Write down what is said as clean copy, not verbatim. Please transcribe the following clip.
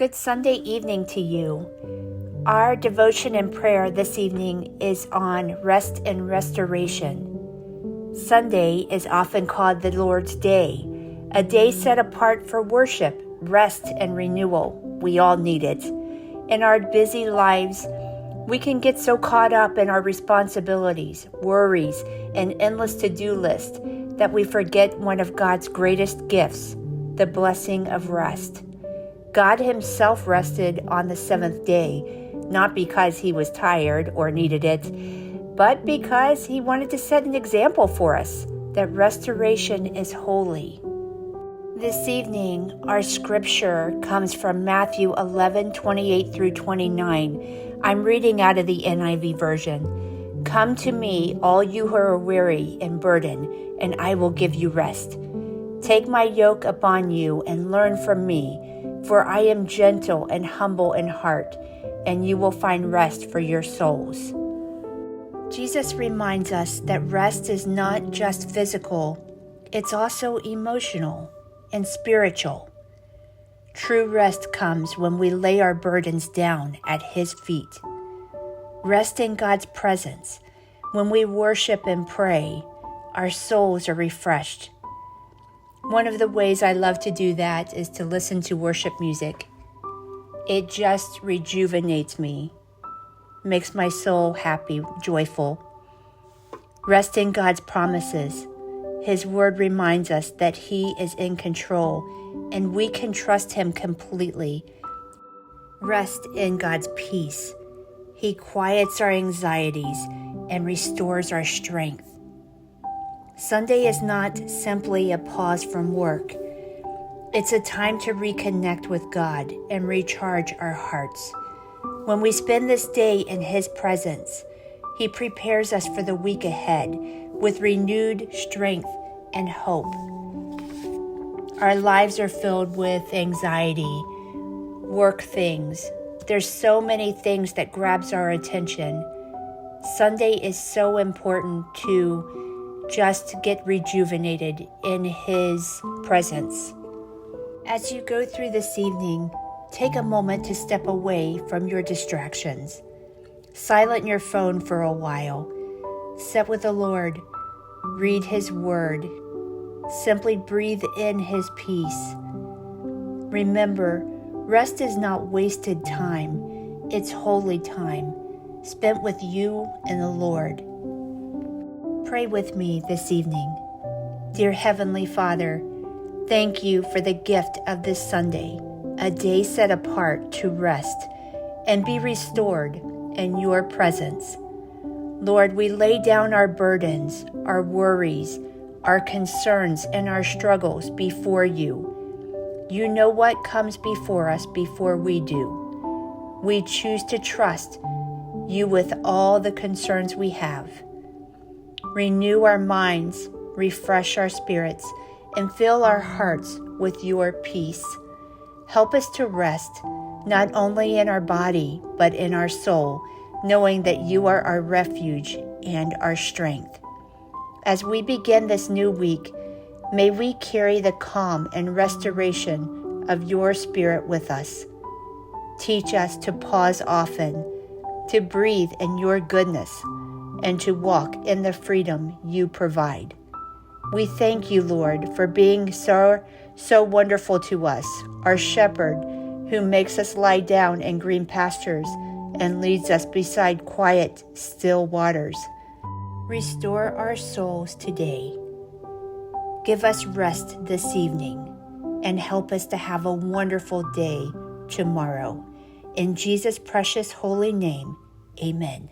Good Sunday evening to you. Our devotion and prayer this evening is on rest and restoration. Sunday is often called the Lord's Day, a day set apart for worship, rest, and renewal. We all need it. In our busy lives, we can get so caught up in our responsibilities, worries, and endless to-do list that we forget one of God's greatest gifts, the blessing of rest. God himself rested on the seventh day, not because he was tired or needed it, but because he wanted to set an example for us that restoration is holy. This evening, our scripture comes from Matthew 11:28 through 29. I'm reading out of the NIV version. Come to me, all you who are weary and burdened, and I will give you rest. Take my yoke upon you and learn from me, for I am gentle and humble in heart, and you will find rest for your souls. Jesus reminds us that rest is not just physical, it's also emotional and spiritual. True rest comes when we lay our burdens down at his feet. Rest in God's presence. When we worship and pray, our souls are refreshed. One of the ways I love to do that is to listen to worship music. It just rejuvenates me, makes my soul happy, joyful. Rest in God's promises. His word reminds us that he is in control and we can trust him completely. Rest in God's peace. He quiets our anxieties and restores our strength. Sunday is not simply a pause from work. It's a time to reconnect with God and recharge our hearts. When we spend this day in his presence, he prepares us for the week ahead with renewed strength and hope. Our lives are filled with anxiety, work things. There's so many things that grabs our attention. Sunday is so important to just get rejuvenated in his presence. As you go through this evening, take a moment to step away from your distractions. Silent your phone for a while. Sit with the Lord. Read his word. Simply breathe in his peace. Remember, rest is not wasted time. It's holy time, spent with you and the Lord. Pray with me this evening. Dear Heavenly Father, thank you for the gift of this Sunday, a day set apart to rest and be restored in your presence. Lord, we lay down our burdens, our worries, our concerns, and our struggles before you. You know what comes before us before we do. We choose to trust you with all the concerns we have. Renew our minds, refresh our spirits, and fill our hearts with your peace. Help us to rest, not only in our body, but in our soul, knowing that you are our refuge and our strength. As we begin this new week, may we carry the calm and restoration of your Spirit with us. Teach us to pause often, to breathe in your goodness, and to walk in the freedom you provide. We thank you, Lord, for being so wonderful to us, our shepherd who makes us lie down in green pastures and leads us beside quiet, still waters. Restore our souls today. Give us rest this evening and help us to have a wonderful day tomorrow. In Jesus' precious holy name, amen.